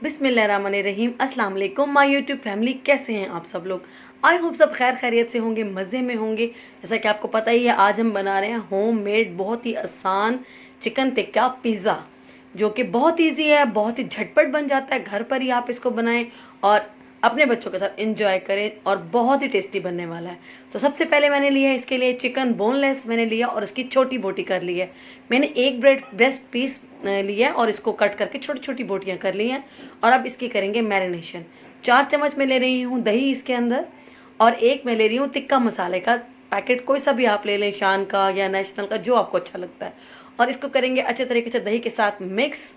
बिस्मिल्लाहिर्रहमानिर्रहीम। अस्सलाम वालेकुम माय यूट्यूब फैमिली, कैसे हैं आप सब लोग। आई होप सब खैर खैरियत से होंगे, मज़े में होंगे। जैसा कि आपको पता ही है, आज हम बना रहे हैं होम मेड बहुत ही आसान चिकन टिक्का पिज़्ज़ा, जो कि बहुत इजी है, बहुत ही झटपट बन जाता है। घर पर ही आप इसको बनाएं और अपने बच्चों के साथ इंजॉय करें, और बहुत ही टेस्टी बनने वाला है। तो सबसे पहले मैंने लिया है इसके लिए चिकन बोनलेस मैंने लिया और उसकी छोटी बोटी कर ली है। मैंने एक ब्रेस्ट पीस लिया है और इसको कट करके छोटी छोटी बोटियां कर ली हैं। और अब इसकी करेंगे मैरिनेशन। 4 चम्मच मैं ले रही हूँ दही इसके अंदर, और एक मैं ले रही हूँ टिक्का मसाले का पैकेट, कोई सा भी आप ले लें, शान का या नेशनल का, जो आपको अच्छा लगता है। और इसको करेंगे अच्छे तरीके से दही के साथ मिक्स।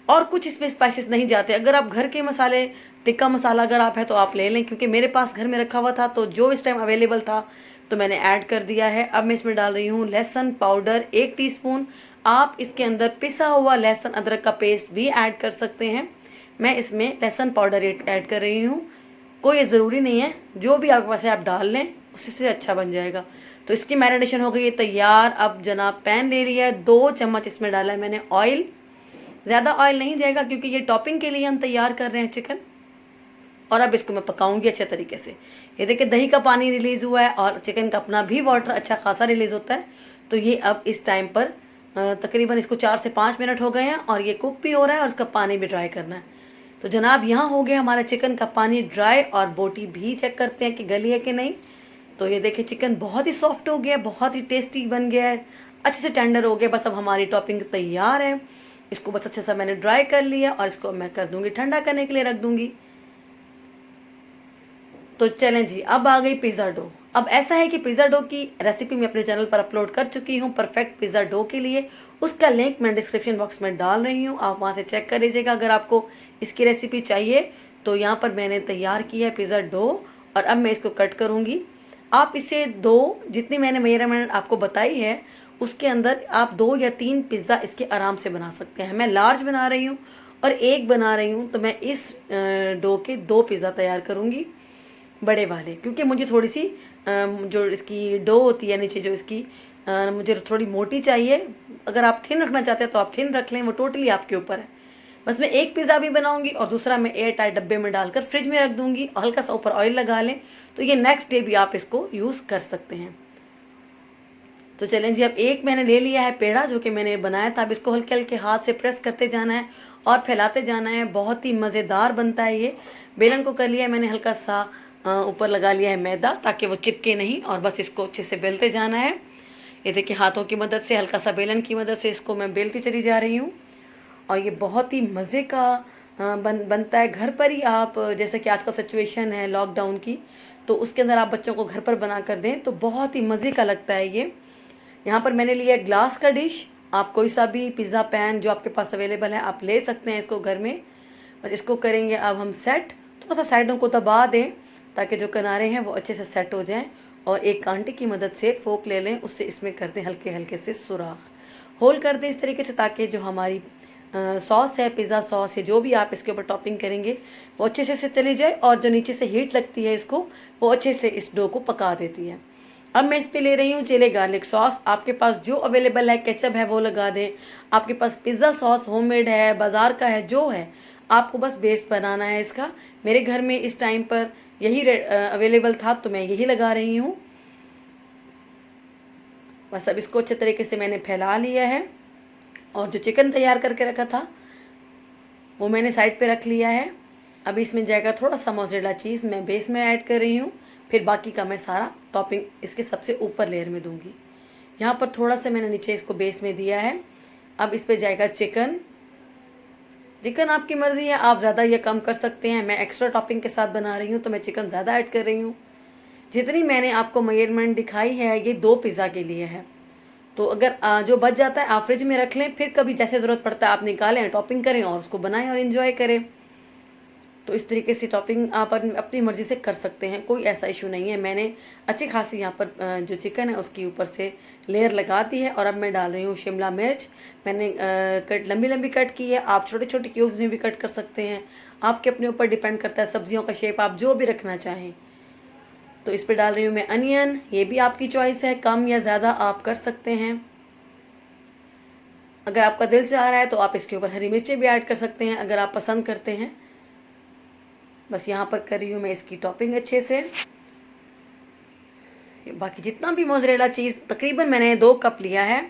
और कुछ इसमें स्पाइसेस नहीं जाते। अगर आप घर के मसाले, टिक्का मसाला अगर आप है तो आप ले लें, क्योंकि मेरे पास घर में रखा हुआ था तो जो इस टाइम अवेलेबल था तो मैंने ऐड कर दिया है। अब मैं इसमें डाल रही हूँ लहसुन पाउडर 1 टीस्पून। आप इसके अंदर पिसा हुआ लहसुन अदरक का पेस्ट भी ऐड कर सकते हैं। मैं इसमें लहसुन पाउडर ऐड कर रही हूँ। कोई ज़रूरी नहीं है, जो भी आपके पास है आप डाल लें, उसी से अच्छा बन जाएगा। तो इसकी मैरिनेशन हो गई है तैयार। अब जनाब पैन ले लिया है, 2 चम्मच इसमें डाला है मैंने ऑयल। ज़्यादा ऑयल नहीं जाएगा क्योंकि ये टॉपिंग के लिए हम तैयार कर रहे हैं चिकन। और अब इसको मैं पकाऊंगी अच्छे तरीके से। ये देखिए दही का पानी रिलीज़ हुआ है और चिकन का अपना भी वाटर अच्छा खासा रिलीज़ होता है। तो ये अब इस टाइम पर तकरीबन इसको 4 से 5 मिनट हो गए हैं और ये कुक भी हो रहा है और इसका पानी भी ड्राई करना है। तो जनाब यहाँ हो गया हमारा चिकन का पानी ड्राई, और बोटी भी चेक करते हैं कि गली है कि नहीं। तो ये देखिए चिकन बहुत ही सॉफ्ट हो गया है, बहुत ही टेस्टी बन गया है, अच्छे से टेंडर हो गया। बस अब हमारी टॉपिंग तैयार है। इसको बस अच्छे से मैंने ड्राई कर लिया और इसको मैं कर दूंगी ठंडा करने के लिए रख दूंगी। तो चलें जी, अब आ गई पिज़्ज़ा डो। अब ऐसा है कि पिज़्ज़ा डो की रेसिपी मैं अपने चैनल पर अपलोड कर चुकी हूँ परफेक्ट पिज़्ज़ा डो के लिए। उसका लिंक मैं डिस्क्रिप्शन बॉक्स में डाल रही हूँ, आप वहाँ से चेक कर लीजिएगा अगर आपको इसकी रेसिपी चाहिए। तो यहाँ पर मैंने तैयार किया है पिज़्ज़ा डो, और अब मैं इसको कट करूँगी। आप इसे दो, जितनी मैंने मेजरमेंट आपको बताई है उसके अंदर आप 2 या 3 पिज़्ज़ा इसके आराम से बना सकते हैं। मैं लार्ज बना रही हूँ और एक बना रही हूँ, तो मैं इस डो के 2 पिज़्ज़ा तैयार करूँगी, बड़े वाले। क्योंकि मुझे थोड़ी सी जो इसकी डो होती है नीचे जो इसकी, मुझे थोड़ी मोटी चाहिए। अगर आप थिन रखना चाहते हैं तो आप थिन रख लें, वो टोटली आपके ऊपर है। बस मैं एक पिज़्ज़ा भी बनाऊंगी और दूसरा मैं एयर टाइट डब्बे में डालकर फ्रिज में रख दूंगी, और हल्का सा ऊपर ऑयल लगा लें तो ये नेक्स्ट डे भी आप इसको यूज़ कर सकते हैं। तो चलें जी, अब एक मैंने ले लिया है पेड़ा जो कि मैंने बनाया था। अब इसको हल्के हल्के हाथ से प्रेस करते जाना है और फैलाते जाना है। बहुत ही मज़ेदार बनता है ये। बेलन को कर लिया है मैंने हल्का सा ऊपर लगा लिया है मैदा, ताकि वो चिपके नहीं, और बस इसको अच्छे से बेलते जाना है। ये देखिए हाथों की मदद से, हल्का सा बेलन की मदद से इसको मैं बेलती चली जा रही हूँ। और ये बहुत ही मज़े का बनता है घर पर ही। आप जैसे कि आजकल सिचुएशन है लॉकडाउन की, तो उसके अंदर आप बच्चों को घर पर बना कर दें तो बहुत ही मज़े का लगता है ये। यहाँ पर मैंने लिया ग्लास का डिश। आप कोई सा भी पिज़्ज़ा पैन जो आपके पास अवेलेबल है आप ले सकते हैं इसको घर में। बस इसको करेंगे अब हम सेट। थोड़ा सा साइडों को दबा दें ताकि जो किनारे हैं वो अच्छे से सेट हो जाएं, और एक कांटे की मदद से फोक ले लें, उससे इसमें कर दें हल्के हल्के से सुराख, होल कर दें इस तरीके से, ताकि जो हमारी सॉस है, पिज़्ज़ा सॉस है, जो भी आप इसके ऊपर टॉपिंग करेंगे वो अच्छे से चली जाए, और जो नीचे से हीट लगती है इसको, वो अच्छे से इस डो को पका देती है। अब मैं इस पे ले रही हूँ चिली गार्लिक सॉस। आपके पास जो अवेलेबल है, केचप है वो लगा दें, आपके पास पिज़्ज़ा सॉस होममेड है, बाज़ार का है, जो है, आपको बस बेस बनाना है इसका। मेरे घर में इस टाइम पर यही अवेलेबल था तो मैं यही लगा रही हूँ। बस अब इसको अच्छे तरीके से मैंने फैला लिया है, और जो चिकन तैयार करके रखा था वो मैंने साइड पे रख लिया है। अब इसमें जाएगा थोड़ा सा मोज़रेला चीज़, मैं बेस में ऐड कर रही हूँ। फिर बाकी का मैं सारा टॉपिंग इसके सबसे ऊपर लेयर में दूंगी। यहाँ पर थोड़ा सा मैंने नीचे इसको बेस में दिया है। अब इस पर जाएगा चिकन। चिकन आपकी मर्ज़ी है, आप ज़्यादा या कम कर सकते हैं। मैं एक्स्ट्रा टॉपिंग के साथ बना रही हूँ तो मैं चिकन ज़्यादा ऐड कर रही हूँ। जितनी मैंने आपको मेजरमेंट दिखाई है ये 2 पिज़्ज़ा के लिए है। तो अगर जो बच जाता है आप फ्रिज में रख लें, फिर कभी जैसे ज़रूरत पड़ता है आप निकालें, टॉपिंग करें और उसको बनाएं और इन्जॉय करें। तो इस तरीके से टॉपिंग आप अपनी मर्ज़ी से कर सकते हैं, कोई ऐसा इशू नहीं है। मैंने अच्छी खासी यहाँ पर जो चिकन है उसके ऊपर से लेयर लगा दी है, और अब मैं डाल रही हूँ शिमला मिर्च। मैंने कट लंबी लंबी कट की है, आप छोटे छोटे क्यूब्स में भी कट कर सकते हैं, आपके अपने ऊपर डिपेंड करता है सब्जियों का शेप आप जो भी रखना चाहें। तो इस पर डाल रही हूँ मैं अनियन, ये भी आपकी चॉइस है, कम या ज़्यादा आप कर सकते हैं। अगर आपका दिल चाह रहा है तो आप इसके ऊपर हरी मिर्चें भी ऐड कर सकते हैं अगर आप पसंद करते हैं। बस यहाँ पर कर रही हूँ मैं इसकी टॉपिंग अच्छे से। बाकी जितना भी मोज़रेला चीज़ तकरीबन मैंने 2 कप लिया है,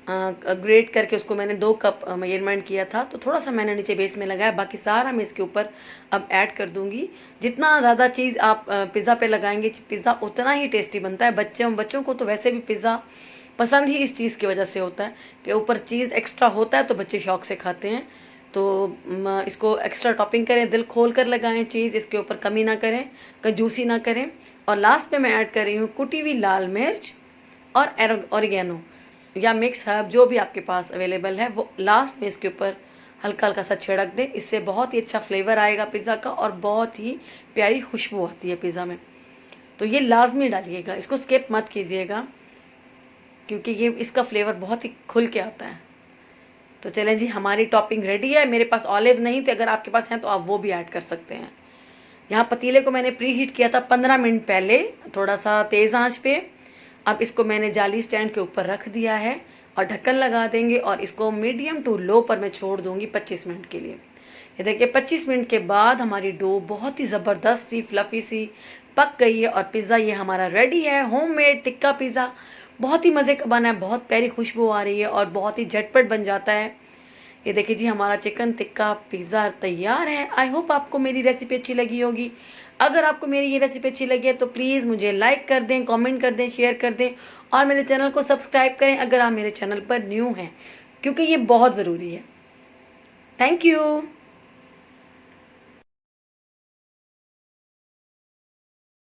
ग्रेट करके उसको मैंने 2 कप मेजरमेंट किया था, तो थोड़ा सा मैंने नीचे बेस में लगाया, बाकी सारा मैं इसके ऊपर अब ऐड कर दूंगी। जितना ज़्यादा चीज़ आप पिज़्ज़ा पे लगाएंगे पिज़्ज़ा उतना ही टेस्टी बनता है। बच्चों को तो वैसे भी पिज़्ज़ा पसंद ही इस चीज़ की वजह से होता है कि ऊपर चीज़ एक्स्ट्रा होता है तो बच्चे शौक से खाते हैं। तो इसको एक्स्ट्रा टॉपिंग करें, दिल खोल कर लगाएं चीज़, इसके ऊपर कमी ना करें, कंजूसी ना करें। और लास्ट में मैं ऐड कर रही हूँ कुटी हुई लाल मिर्च और ऑरिगेनो या मिक्स हर्ब जो भी आपके पास अवेलेबल है वो लास्ट में इसके ऊपर हल्का हल्का सा छिड़क दें। इससे बहुत ही अच्छा फ्लेवर आएगा पिज़्ज़ा का और बहुत ही प्यारी खुशबू आती है पिज़्ज़ा में। तो ये लाजमी डालिएगा, इसको स्किप मत कीजिएगा क्योंकि ये इसका फ्लेवर बहुत ही खुल के आता है। तो चलें जी, हमारी टॉपिंग रेडी है। मेरे पास ऑलिव नहीं थे, अगर आपके पास हैं तो आप वो भी ऐड कर सकते हैं। यहाँ पतीले को मैंने प्री हीट किया था 15 मिनट पहले, थोड़ा सा तेज़ आंच पे। अब इसको मैंने जाली स्टैंड के ऊपर रख दिया है और ढक्कन लगा देंगे और इसको मीडियम टू लो पर मैं छोड़ दूंगी 25 मिनट के लिए। ये देखिए 25 मिनट के बाद हमारी डो बहुत ही ज़बरदस्त सी फ्लफ़ी सी पक गई है और पिज़्ज़ा ये हमारा रेडी है। होममेड टिक्का पिज़्ज़ा बहुत ही मज़े का बना है, बहुत प्यारी खुशबू आ रही है और बहुत ही झटपट बन जाता है। ये देखिए जी, हमारा चिकन टिक्का पिज़्ज़ा तैयार है। आई होप आपको मेरी रेसिपी अच्छी लगी होगी। अगर आपको मेरी ये रेसिपी अच्छी लगी है तो प्लीज़ मुझे लाइक कर दें, कमेंट कर दें, शेयर कर दें और मेरे चैनल को सब्सक्राइब करें अगर आप मेरे चैनल पर न्यू हैं, क्योंकि ये बहुत ज़रूरी है। Thank you.